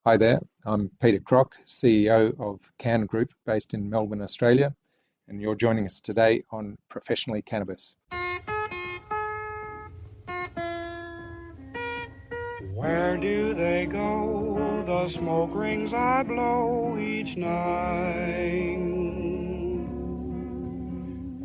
Hi there, I'm Peter Crock, CEO of Cann Group based in Melbourne, Australia, and you're joining us today on Professionally Cannabis. Where do they go, the smoke rings I blow each night?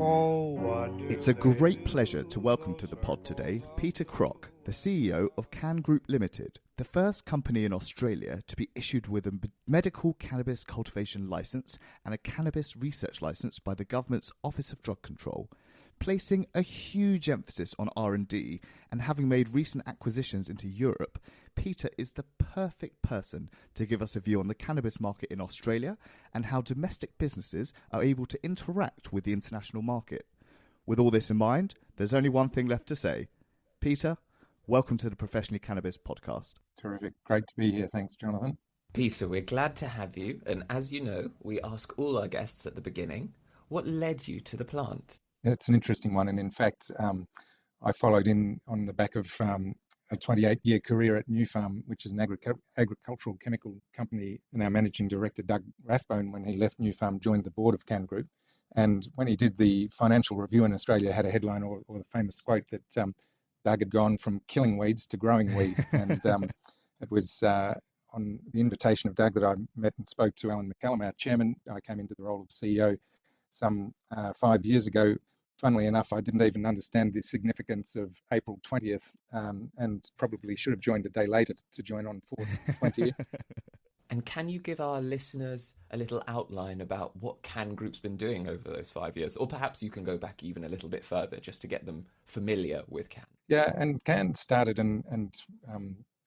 Oh, what do It's a great pleasure to welcome to the pod today Peter Crock, the CEO of Cann Group Ltd, the first company in Australia to be issued with a medical cannabis cultivation licence and a cannabis research licence by the government's Office of Drug Control, placing a huge emphasis on R&D and having made recent acquisitions into Europe. Peter is the perfect person to give us a view on the cannabis market in Australia and how domestic businesses are able to interact with the international market. With all this in mind, there's only one thing left to say. Peter, welcome to the Professionally Cannabis podcast. Terrific, great to be here. Thanks, Jonathan. Peter, we're glad to have you. And as you know, we ask all our guests at the beginning, what led you to the plant? It's an interesting one, and in fact, I followed in on the back of a 28-year career at Nufarm, which is an agricultural chemical company, and our managing director, Doug Rathbone, when he left Nufarm, joined the board of Cann Group. And when he did the financial review in Australia, had a headline or the famous quote that Doug had gone from killing weeds to growing weed. And it was on the invitation of Doug that I met and spoke to Alan McCallum, our chairman. I came into the role of CEO some 5 years ago. Funnily enough, I didn't even understand the significance of April 20th and probably should have joined a day later to join on 4/20. And can you give our listeners a little outline about what Cann Group's been doing over those 5 years? Or perhaps you can go back even a little bit further just to get them familiar with Cann. Yeah, and Cann started and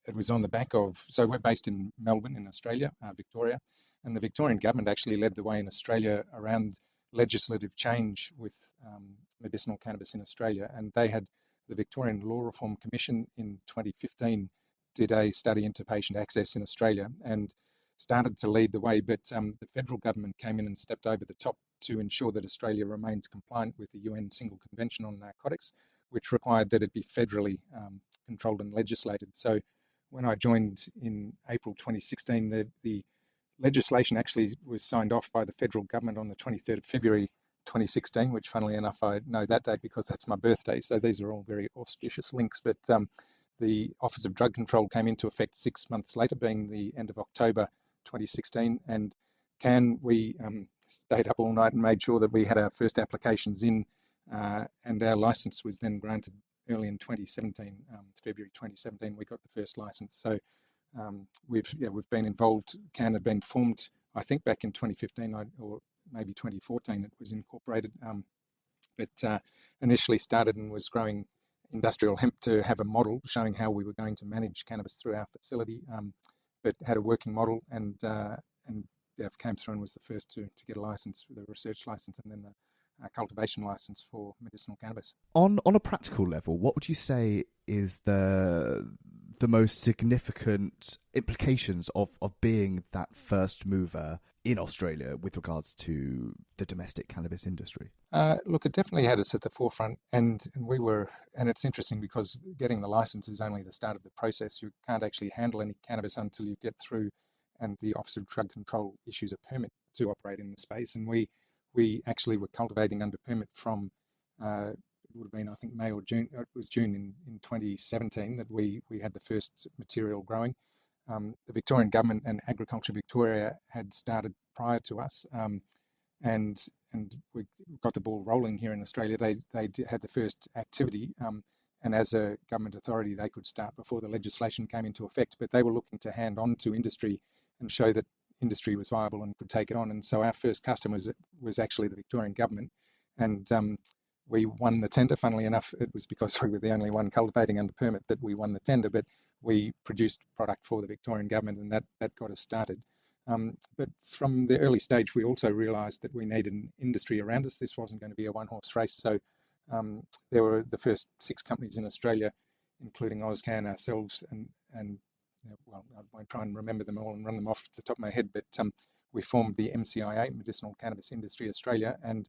it was on the back of, so we're based in Melbourne in Australia, Victoria, and the Victorian government actually led the way in Australia around legislative change with medicinal cannabis in Australia. And they had the Victorian Law Reform Commission in 2015 did a study into patient access in Australia and started to lead the way, but the federal government came in and stepped over the top to ensure that Australia remained compliant with the UN Single Convention on Narcotics, which required that it be federally controlled and legislated. So when I joined in April 2016, the legislation actually was signed off by the federal government on the 23rd of February 2016, which funnily enough, I know that date because that's my birthday. So these are all very auspicious links, but the Office of Drug Control came into effect 6 months later, being the end of October 2016. And Cann, we stayed up all night and made sure that we had our first applications in, and our license was then granted early in 2017, February 2017, we got the first license. So we've been involved. Cann had been formed, I think, back in 2015 or maybe 2014. It was incorporated, but initially started and was growing industrial hemp to have a model showing how we were going to manage cannabis through our facility, but had a working model and came through and was the first to get a license, the research license, and then the cultivation license for medicinal cannabis. On a practical level, what would you say is the most significant implications of being that first mover in Australia with regards to the domestic cannabis industry? Look, it definitely had us at the forefront, and we were, and it's interesting because getting the license is only the start of the process. You can't actually handle any cannabis until you get through and the Office of Drug Control issues a permit to operate in the space. And we actually were cultivating under permit from it would have been, I think, May or June. It was June in 2017 that we had the first material growing. The Victorian government and Agriculture Victoria had started prior to us, and we got the ball rolling here in Australia. They had the first activity, and as a government authority, they could start before the legislation came into effect. But they were looking to hand on to industry and show that industry was viable and could take it on. And so our first customer was actually the Victorian government, and we won the tender. Funnily enough, it was because we were the only one cultivating under permit that we won the tender, but we produced product for the Victorian government, and that got us started. But from the early stage, we also realised that we needed an industry around us. This wasn't going to be a one-horse race. So there were the first 6 companies in Australia, including Ozcan, ourselves, and well, I won't try and remember them all and run them off the top of my head, but we formed the MCIA, Medicinal Cannabis Industry Australia, and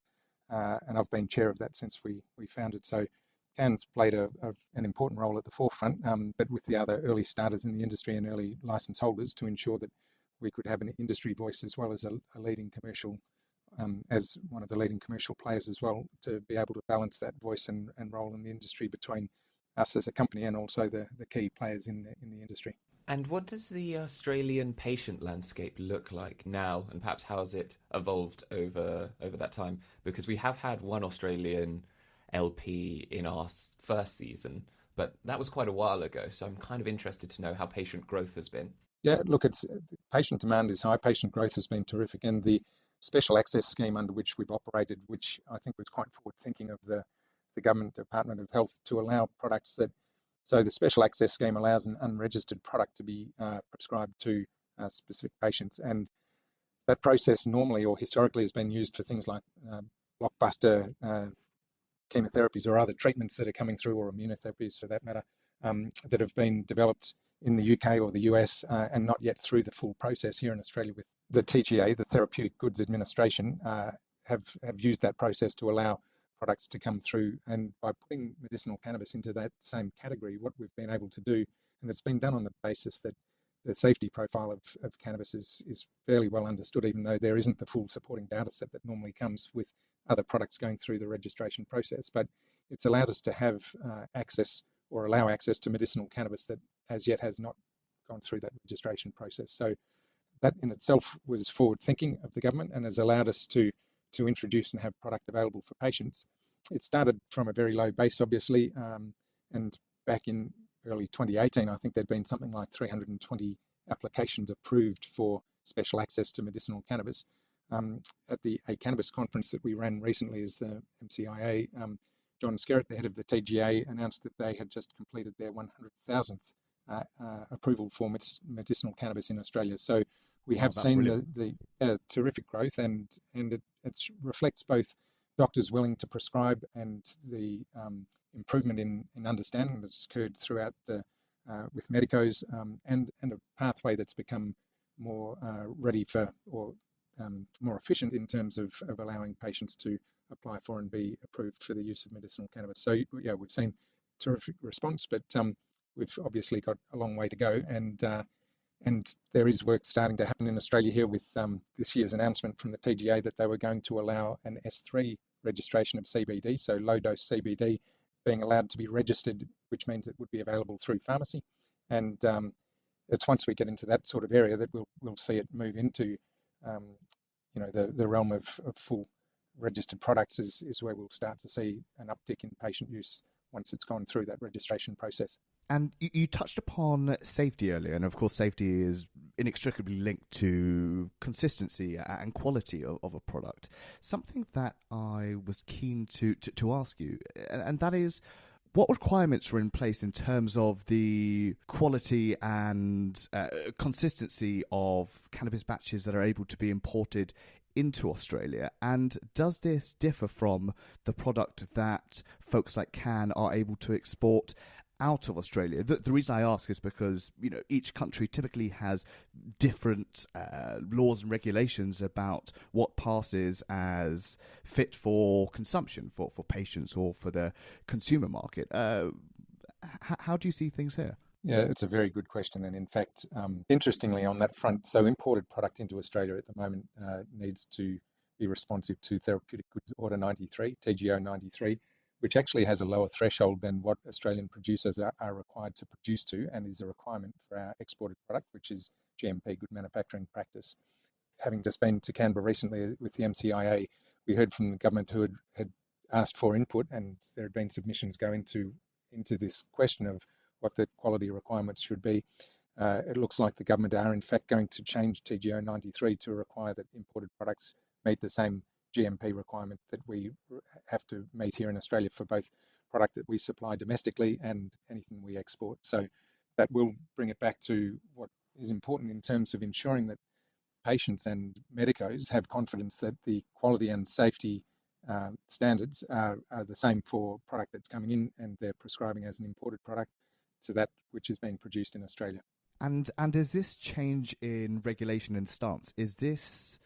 I've been chair of that since we founded. So Cann's played an important role at the forefront, but with the other early starters in the industry and early license holders to ensure that we could have an industry voice as well as a leading commercial, as one of the leading commercial players as well, to be able to balance that voice and role in the industry between us as a company and also the key players in the industry. And what does the Australian patient landscape look like now, and perhaps how has it evolved over that time? Because we have had one Australian LP in our first season, but that was quite a while ago. So I'm kind of interested to know how patient growth has been. Yeah, look, it's patient demand is high. Patient growth has been terrific, and the special access scheme under which we've operated, which I think was quite forward thinking of the government Department of Health to allow products that. So the special access scheme allows an unregistered product to be prescribed to specific patients, and that process normally or historically has been used for things like blockbuster chemotherapies or other treatments that are coming through, or immunotherapies for that matter, that have been developed in the UK or the US and not yet through the full process here in Australia. With the TGA, the Therapeutic Goods Administration, have used that process to allow products to come through, and by putting medicinal cannabis into that same category, what we've been able to do, and it's been done on the basis that the safety profile of cannabis is fairly well understood, even though there isn't the full supporting data set that normally comes with other products going through the registration process. But it's allowed us to have access or allow access to medicinal cannabis that as yet has not gone through that registration process. So that in itself was forward thinking of the government and has allowed us to introduce and have product available for patients. It started from a very low base, obviously, and back in early 2018, I think there'd been something like 320 applications approved for special access to medicinal cannabis. At the Cannabis conference that we ran recently as the MCIA, John Skerritt, the head of the TGA, announced that they had just completed their 100,000th approval for medicinal cannabis in Australia. So we have seen the terrific growth, and it reflects both doctors willing to prescribe and the improvement in understanding that's occurred throughout with medicos, and a pathway that's become more ready for, or more efficient in terms of allowing patients to apply for and be approved for the use of medicinal cannabis. So yeah, we've seen terrific response, but we've obviously got a long way to go, and there is work starting to happen in Australia here with this year's announcement from the TGA that they were going to allow an S3 registration of CBD, so low-dose CBD being allowed to be registered, which means it would be available through pharmacy. And it's once we get into that sort of area that we'll see it move into, the realm of full registered products is where we'll start to see an uptick in patient use once it's gone through that registration process. And you touched upon safety earlier, and of course safety is inextricably linked to consistency and quality of a product. Something that I was keen to ask you, and that is, what requirements were in place in terms of the quality and consistency of cannabis batches that are able to be imported into Australia, and does this differ from the product that folks like Cann are able to export out of Australia? The reason I ask is because each country typically has different laws and regulations about what passes as fit for consumption for patients or for the consumer market. How do you see things here? Yeah, it's a very good question. And in fact, interestingly on that front, so imported product into Australia at the moment needs to be responsive to Therapeutic Goods Order 93, TGO 93, which actually has a lower threshold than what Australian producers are required to produce to, and is a requirement for our exported product, which is GMP, Good Manufacturing Practice. Having just been to Canberra recently with the MCIA, we heard from the government who had asked for input, and there had been submissions going into this question of what the quality requirements should be. It looks like the government are in fact going to change TGO 93 to require that imported products meet the same GMP requirement that we have to meet here in Australia for both product that we supply domestically and anything we export. So that will bring it back to what is important in terms of ensuring that patients and medicos have confidence that the quality and safety standards are the same for product that's coming in and they're prescribing as an imported product to that which is being produced in Australia. And is this change in regulation and stance, is this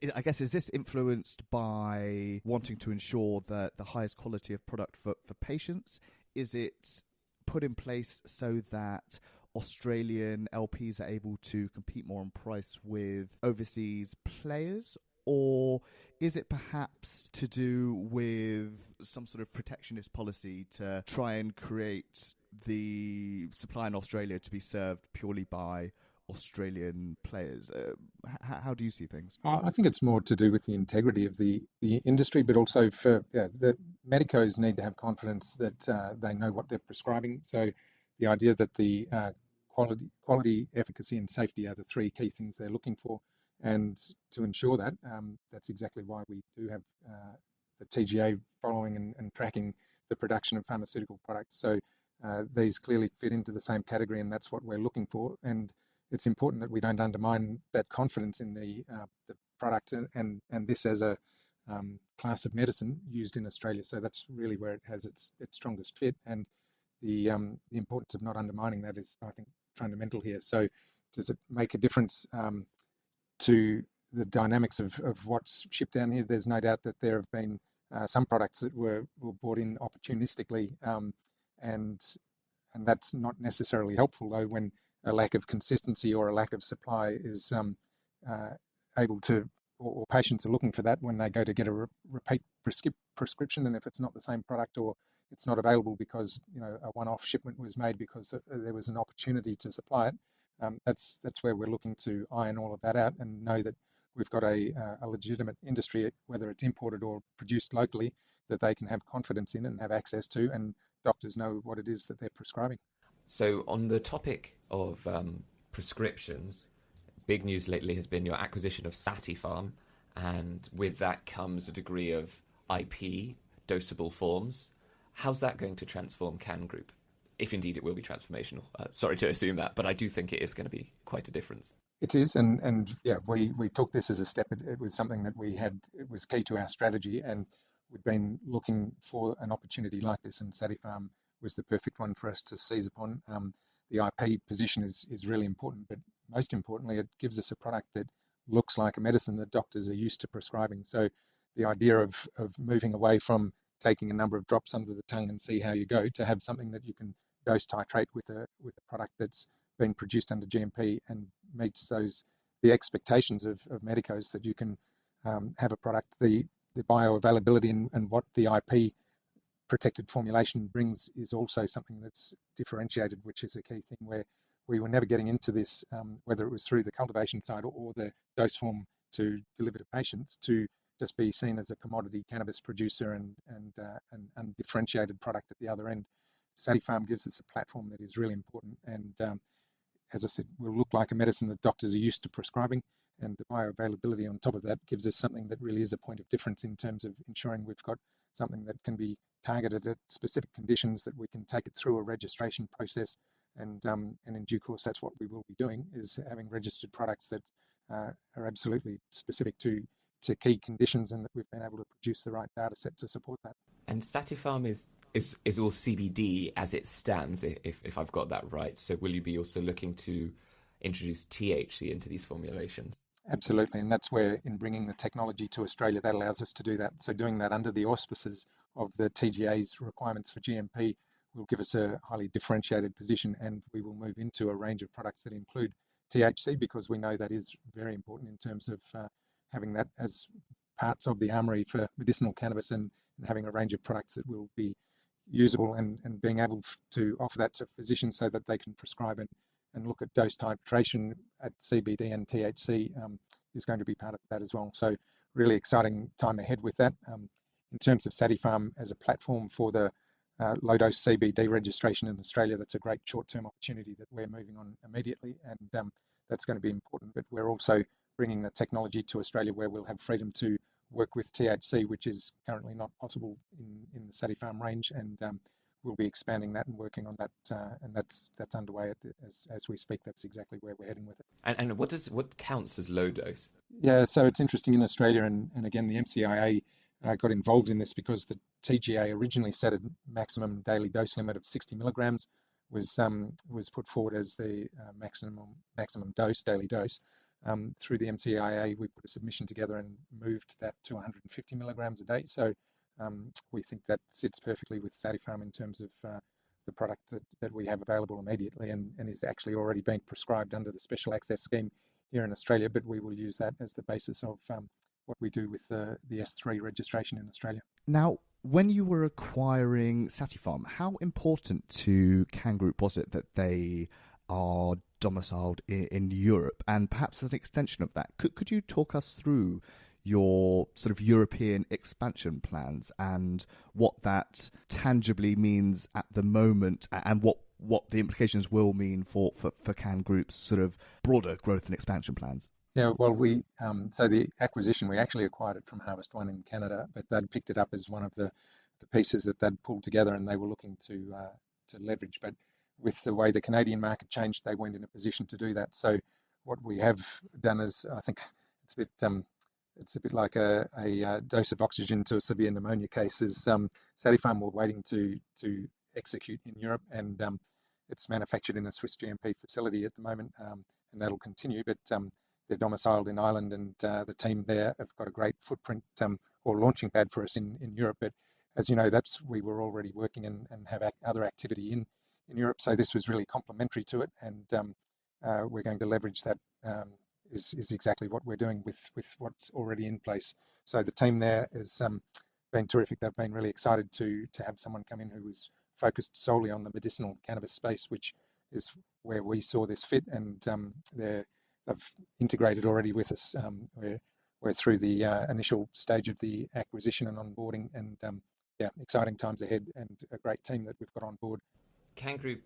influenced by wanting to ensure that the highest quality of product for patients is it put in place so that Australian LPs are able to compete more on price with overseas players? Or is it perhaps to do with some sort of protectionist policy to try and create the supply in Australia to be served purely by Australian players? How do you see things? I think it's more to do with the integrity of the industry, but also for the medicos need to have confidence that they know what they're prescribing. So the idea that the quality, efficacy, and safety are the three key things they're looking for. And to ensure that, that's exactly why we do have the TGA following and tracking the production of pharmaceutical products. So these clearly fit into the same category, and that's what we're looking for. And it's important that we don't undermine that confidence in the product and this as a class of medicine used in Australia. So that's really where it has its strongest fit. And the importance of not undermining that is, I think, fundamental here. So does it make a difference to the dynamics of what's shipped down here? There's no doubt that there have been some products that were brought in opportunistically, and that's not necessarily helpful, though, when a lack of consistency or a lack of supply is able to, or patients are looking for that when they go to get a repeat prescription, and if it's not the same product or it's not available because a one-off shipment was made because there was an opportunity to supply it. That's where we're looking to iron all of that out and know that we've got a legitimate industry, whether it's imported or produced locally, that they can have confidence in and have access to, and doctors know what it is that they're prescribing. So on the topic of prescriptions, big news lately has been your acquisition of Satifarm, and with that comes a degree of IP, dosable forms. How's that going to transform Cann Group? If indeed it will be transformational. Sorry to assume that, but I do think it is going to be quite a difference. It is, and yeah, we took this as a step. It was something that it was key to our strategy, and we'd been looking for an opportunity like this, and Satifarm was the perfect one for us to seize upon. The IP position is really important, but most importantly, it gives us a product that looks like a medicine that doctors are used to prescribing. So the idea of moving away from taking a number of drops under the tongue and see how you go, to have something that you can dose titrate with a product that's been produced under GMP and meets the expectations of medicos, that you can have a product. The bioavailability and what the IP protected formulation brings is also something that's differentiated, which is a key thing where we were never getting into this, whether it was through the cultivation side or the dose form to deliver to patients, to just be seen as a commodity cannabis producer and differentiated product at the other end. Satifarm gives us a platform that is really important, and as I said, will look like a medicine that doctors are used to prescribing, and the bioavailability on top of that gives us something that really is a point of difference in terms of ensuring we've got something that can be targeted at specific conditions, that we can take it through a registration process, and in due course that's what we will be doing, is having registered products that are absolutely specific to key conditions, and that we've been able to produce the right data set to support that. And Satifarm is all CBD as it stands, if I've got that right. So will you be also looking to introduce THC into these formulations? Absolutely, and that's where, in bringing the technology to Australia, that allows us to do that. So doing that under the auspices of the TGA's requirements for GMP will give us a highly differentiated position, and we will move into a range of products that include THC, because we know that is very important in terms of having that as parts of the armory for medicinal cannabis, and having a range of products that will be usable, and being able to offer that to physicians so that they can prescribe and look at dose titration at CBD and THC is going to be part of that as well. So really exciting time ahead with that. In terms of Satifarm as a platform for the low-dose CBD registration in Australia, that's a great short-term opportunity that we're moving on immediately, and that's going to be important. But we're also bringing the technology to Australia where we'll have freedom to work with THC, which is currently not possible in the Satifarm range, and we'll be expanding that and working on that, and that's underway as we speak. That's exactly where we're heading with it. And what counts as low dose? Yeah, so it's interesting in Australia, and again, the MCIA got involved in this because the TGA originally set a maximum daily dose limit of 60 milligrams, was put forward as the maximum dose, daily dose. Through the MCIA, we put a submission together and moved that to 150 milligrams a day. So we think that sits perfectly with Satifarm in terms of the product that we have available immediately and is actually already being prescribed under the special access scheme here in Australia, but we will use that as the basis of what we do with the S3 registration in Australia. Now, when you were acquiring Satifarm, how important to Cann Group was it that they are domiciled in Europe? And perhaps as an extension of that, could you talk us through your sort of European expansion plans and what that tangibly means at the moment and what the implications will mean for Cann Group's sort of broader growth and expansion plans? Yeah, well, so the acquisition, we actually acquired it from Harvest One in Canada, but they'd picked it up as one of the pieces that they'd pulled together, and they were looking to leverage. But with the way the Canadian market changed, they weren't in a position to do that. So what we have done is, I think it's a bit like a dose of oxygen to a severe pneumonia case. Is Satifarm we're waiting to execute in Europe, and it's manufactured in a Swiss GMP facility at the moment, and that'll continue. But they're domiciled in Ireland, and the team there have got a great footprint or launching pad for us in Europe. But as you know, we were already working and have other activity in Europe, so this was really complementary to it, and we're going to leverage that. Is exactly what we're doing with what's already in place. So the team there has been terrific. They've been really excited to have someone come in who was focused solely on the medicinal cannabis space, which is where we saw this fit, and they've integrated already with us. We're through the initial stage of the acquisition and onboarding, and exciting times ahead, and a great team that we've got on board. Cann Group,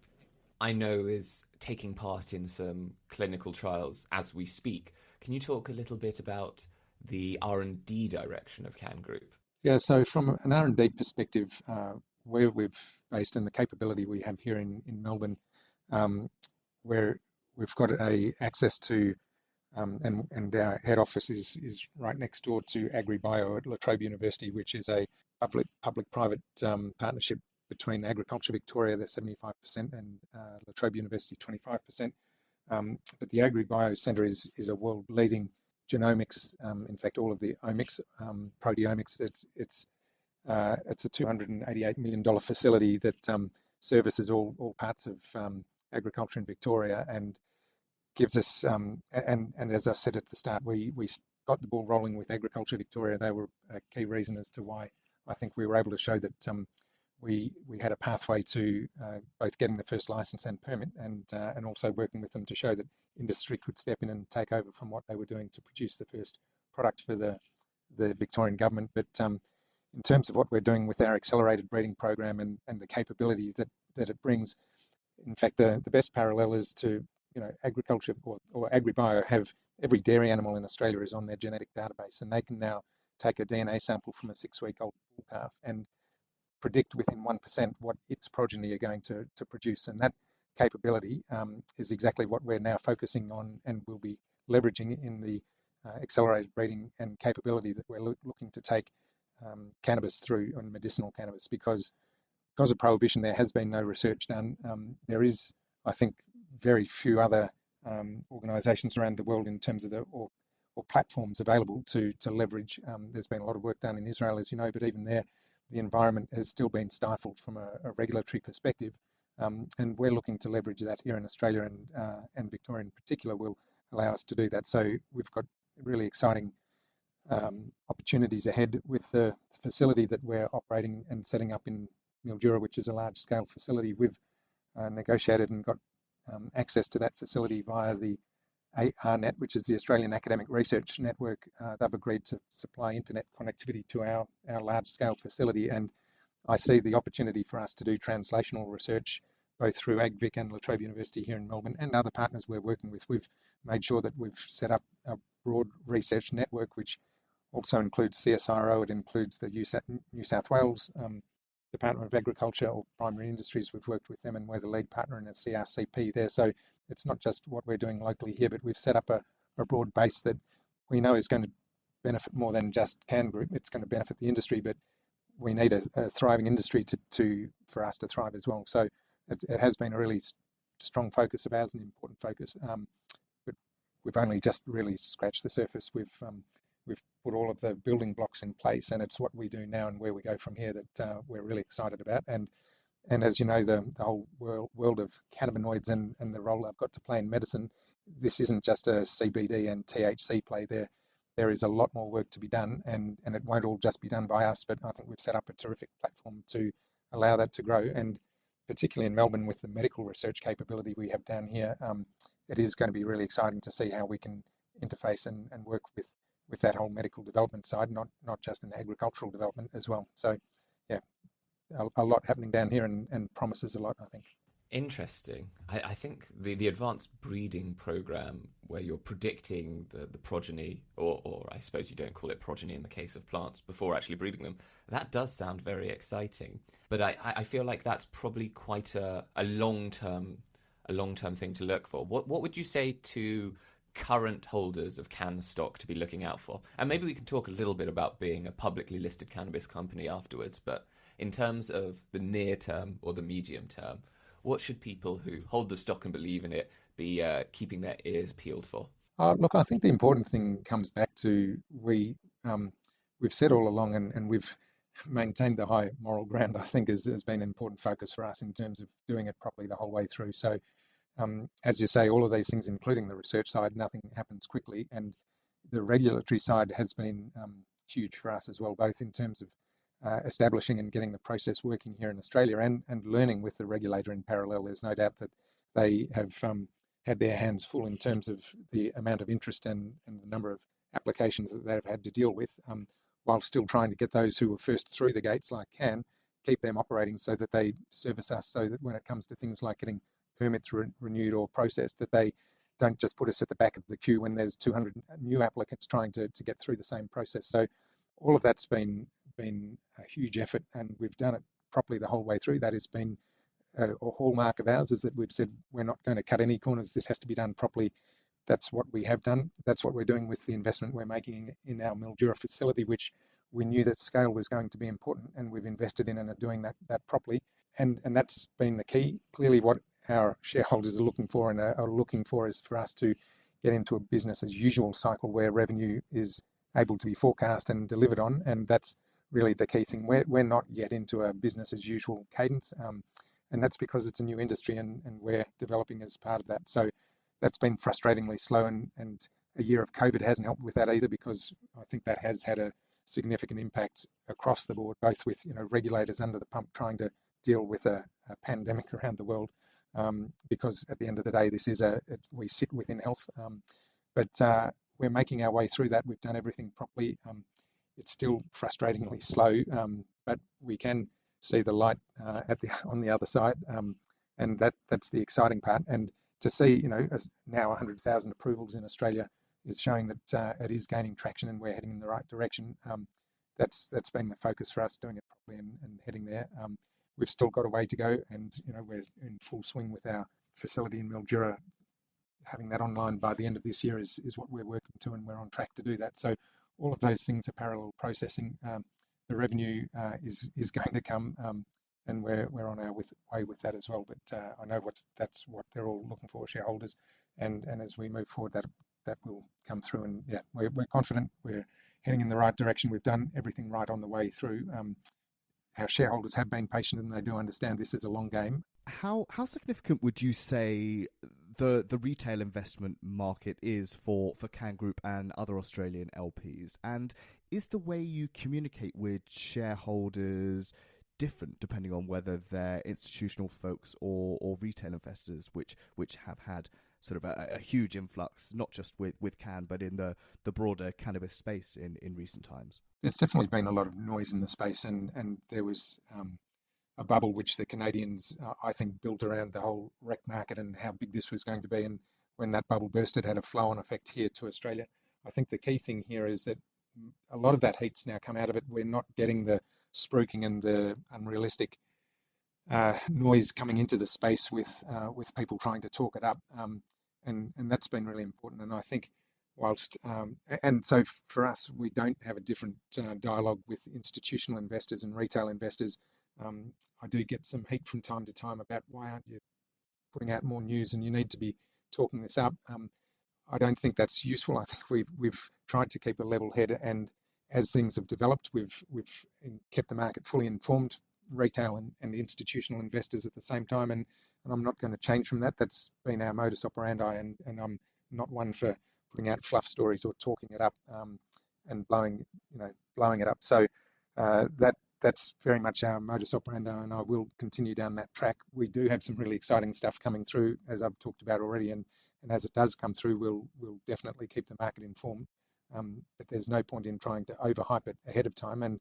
I know, is taking part in some clinical trials as we speak. Can you talk a little bit about the R&D direction of Cann Group? Yeah, so from an R&D perspective, where we've based in the capability we have here in Melbourne, where we've got access to, and our head office is right next door to AgriBio at La Trobe University, which is a public-private partnership between Agriculture Victoria, they're 75%, and La Trobe University, 25%. But the AgriBio Centre is a world-leading genomics, in fact, all of the omics, proteomics. It's a $288 million facility that services all parts of agriculture in Victoria, and gives us, and as I said at the start, we got the ball rolling with Agriculture Victoria. They were a key reason as to why I think we were able to show that we had a pathway to both getting the first license and permit, and also working with them to show that industry could step in and take over from what they were doing to produce the first product for the Victorian government. But in terms of what we're doing with our accelerated breeding program and the capability that it brings, in fact, the best parallel is to, agriculture or AgriBio have every dairy animal in Australia is on their genetic database, and they can now take a DNA sample from a 6-week-old bull calf and predict within 1% what its progeny are going to produce. And that capability is exactly what we're now focusing on and will be leveraging in the accelerated breeding and capability that we're looking to take cannabis through on medicinal cannabis. Because of prohibition, there has been no research done. There is, I think, very few other organisations around the world in terms of or platforms available to leverage. There's been a lot of work done in Israel, as you know, but even there, the environment has still been stifled from a regulatory perspective, and we're looking to leverage that here in Australia, and Victoria in particular will allow us to do that. So we've got really exciting opportunities ahead with the facility that we're operating and setting up in Mildura, which is a large-scale facility. We've negotiated and got access to that facility via the ARNet, which is the Australian Academic Research Network. They've agreed to supply internet connectivity to our large-scale facility, and I see the opportunity for us to do translational research both through AgVic and La Trobe University here in Melbourne and other partners we're working with. We've made sure that we've set up a broad research network, which also includes CSIRO. It includes the New South Wales Department of Agriculture or Primary Industries. We've worked with them, and we're the lead partner in a CRCP there. So it's not just what we're doing locally here, but we've set up a broad base that we know is going to benefit more than just Cann Group. It's going to benefit the industry, but we need a thriving industry for us to thrive as well. So it has been a really strong focus of ours, an important focus. But we've only just really scratched the surface. We've we've put all of the building blocks in place, and it's what we do now and where we go from here that we're really excited about. And as you know, the whole world of cannabinoids and the role they've got to play in medicine, this isn't just a CBD and THC play. There is a lot more work to be done, and it won't all just be done by us, but I think we've set up a terrific platform to allow that to grow. And particularly in Melbourne, with the medical research capability we have down here, it is going to be really exciting to see how we can interface and work with that whole medical development side, not just in agricultural development as well. So, yeah, a lot happening down here and promises a lot, I think. Interesting. I think the advanced breeding program, where you're predicting the progeny, or I suppose you don't call it progeny in the case of plants, before actually breeding them, that does sound very exciting. But I feel like that's probably quite a long-term thing to look for. What would you say to current holders of Cann stock to be looking out for? And maybe we can talk a little bit about being a publicly listed cannabis company afterwards, but in terms of the near term or the medium term, what should people who hold the stock and believe in it be keeping their ears peeled for? Look, I think the important thing comes back to we've said all along, and we've maintained the high moral ground, I think, has been an important focus for us in terms of doing it properly the whole way through. So, as you say, all of these things, including the research side, nothing happens quickly. And the regulatory side has been huge for us as well, both in terms of establishing and getting the process working here in Australia and learning with the regulator in parallel. There's no doubt that they have had their hands full in terms of the amount of interest and the number of applications that they've had to deal with, while still trying to get those who were first through the gates, like Cann, keep them operating so that they service us, so that when it comes to things like getting permits renewed or processed, that they don't just put us at the back of the queue when there's 200 new applicants trying to get through the same process. So all of that's been a huge effort, and we've done it properly the whole way through. That has been a hallmark of ours, is that we've said we're not going to cut any corners. This has to be done properly. That's what we have done. That's what we're doing with the investment we're making in our Mildura facility, which we knew that scale was going to be important, and we've invested in and are doing that properly. And that's been the key. Clearly, what our shareholders are looking for and are looking for is for us to get into a business as usual cycle where revenue is able to be forecast and delivered on, and that's really the key thing. We're not yet into a business as usual cadence, and that's because it's a new industry and we're developing as part of that. So that's been frustratingly slow, and a year of COVID hasn't helped with that either, because I think that has had a significant impact across the board, both with regulators under the pump trying to deal with a pandemic around the world, because at the end of the day, this is we sit within health, but we're making our way through that. We've done everything properly. It's still frustratingly slow, but we can see the light on the other side, and that's the exciting part. And to see, now 100,000 approvals in Australia is showing that it is gaining traction and we're heading in the right direction. That's been the focus for us, doing it properly and heading there. We've still got a way to go, and we're in full swing with our facility in Mildura. Having that online by the end of this year is what we're working to, and we're on track to do that. So all of those things are parallel processing. The revenue is going to come, and we're on our way with that as well. But I know that's what they're all looking for, shareholders, and as we move forward, that will come through. And yeah, we're confident we're heading in the right direction. We've done everything right on the way through. Our shareholders have been patient, and they do understand this is a long game. How significant would you say the retail investment market is for Cann Group and other Australian LPs? And is the way you communicate with shareholders different depending on whether they're institutional folks or retail investors, which have had sort of a huge influx, not just with Cann, but in the broader cannabis space in recent times? There's definitely been a lot of noise in the space, and there was a bubble which the Canadians, I think, built around the whole rec market and how big this was going to be. And when that bubble burst, it had a flow-on effect here to Australia. I think the key thing here is that a lot of that heat's now come out of it. We're not getting the spruiking and the unrealistic noise coming into the space with people trying to talk it up, and that's been really important. And I think whilst and so for us, we don't have a different dialogue with institutional investors and retail investors. I do get some heat from time to time about why aren't you putting out more news, and you need to be talking this up. I don't think that's useful. I think we've tried to keep a level head, and as things have developed, we've kept the market fully informed, retail and institutional investors at the same time, and I'm not going to change from that. That's been our modus operandi, and I'm not one for putting out fluff stories or talking it up and blowing it up. So that's very much our modus operandi, and I will continue down that track. We do have some really exciting stuff coming through, as I've talked about already, and as it does come through, we'll definitely keep the market informed. But there's no point in trying to overhype it ahead of time. And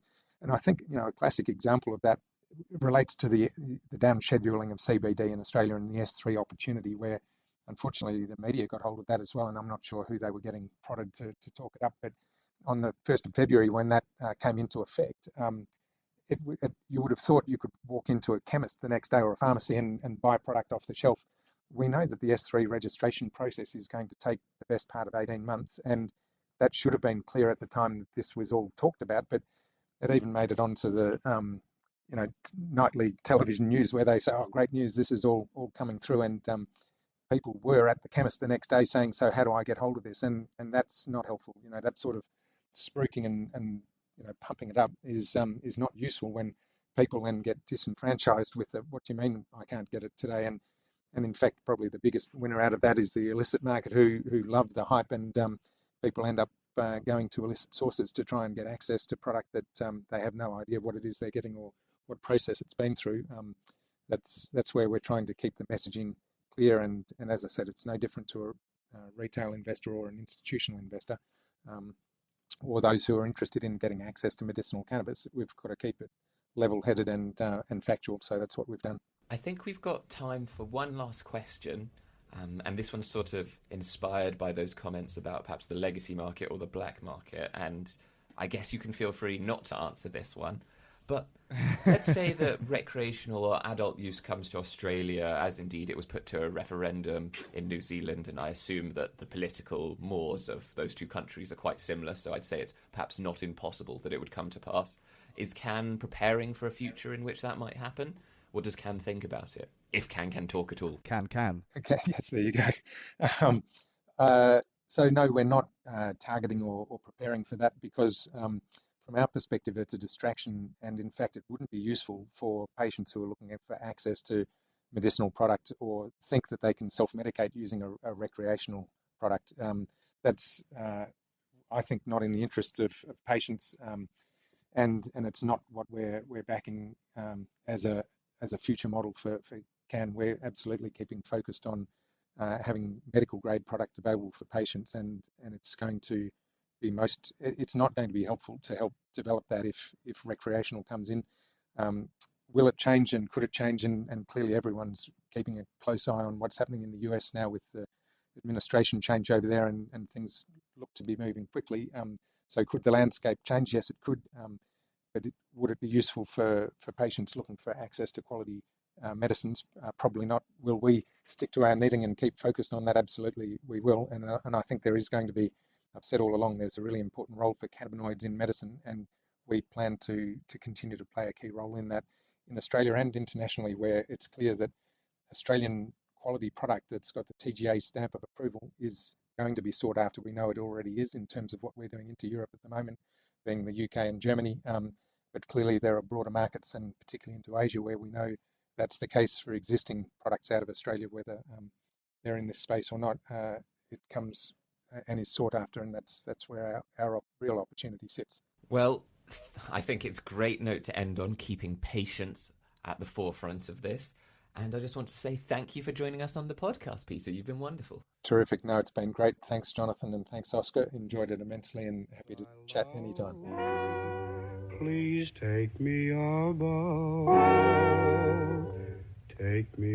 I think a classic example of that relates to the down scheduling of CBD in Australia and the S3 opportunity, where unfortunately the media got hold of that as well, and I'm not sure who they were getting prodded to talk it up. But on the 1st of February, when that came into effect, you would have thought you could walk into a chemist the next day or a pharmacy and buy a product off the shelf. We know that the S3 registration process is going to take the best part of 18 months, and that should have been clear at the time that this was all talked about, but it even made it onto the nightly television news where they say, oh, great news, this is all coming through, and people were at the chemist the next day saying, so how do I get hold of this? And that's not helpful. That sort of spruiking and pumping it up is not useful when people then get disenfranchised with what do you mean I can't get it today? And in fact, probably the biggest winner out of that is the illicit market, who love the hype, and people end up going to illicit sources to try and get access to product that they have no idea what it is they're getting or what process it's been through. That's where we're trying to keep the messaging clear, and as I said, it's no different to a retail investor or an institutional investor, or those who are interested in getting access to medicinal cannabis. We've got to keep it level-headed and factual, so that's what we've done. I think we've got time for one last question, and this one's sort of inspired by those comments about perhaps the legacy market or the black market, and I guess you can feel free not to answer this one, but let's say that recreational or adult use comes to Australia, as indeed it was put to a referendum in New Zealand, and I assume that the political mores of those two countries are quite similar, so I'd say it's perhaps not impossible that it would come to pass. Is Cann preparing for a future in which that might happen? What does Cann think about it? If Cann can talk at all. Can. Okay, yes, there you go. So no, we're not targeting or preparing for that because from our perspective, it's a distraction, and in fact, it wouldn't be useful for patients who are looking for access to medicinal product or think that they can self-medicate using a recreational product. That's, I think, not in the interests of patients, and it's not what we're backing as a future model for Cann. We're absolutely keeping focused on having medical grade product available for patients, and it's going to be it's not going to be helpful to help develop that if recreational comes in. Will it change, and could it change? And clearly everyone's keeping a close eye on what's happening in the US now with the administration change over there, and things look to be moving quickly. So could the landscape change? Yes, it could. But would it be useful for patients looking for access to quality medicines? Probably not. Will we stick to our knitting and keep focused on that? Absolutely, we will. And I think there is going to be, I've said all along, there's a really important role for cannabinoids in medicine, and we plan to continue to play a key role in that in Australia and internationally, where it's clear that Australian quality product that's got the TGA stamp of approval is going to be sought after. We know it already is in terms of what we're doing into Europe at the moment, being the UK and Germany, but clearly there are broader markets, and particularly into Asia, where we know that's the case for existing products out of Australia, whether they're in this space or not. It comes and is sought after, and that's where our real opportunity sits. Well, I think it's a great note to end on, keeping patients at the forefront of this. And I just want to say thank you for joining us on the podcast, Peter. You've been wonderful. Terrific. No, it's been great. Thanks, Jonathan, and thanks, Oscar. Enjoyed it immensely and happy to chat anytime. Please take me above, take me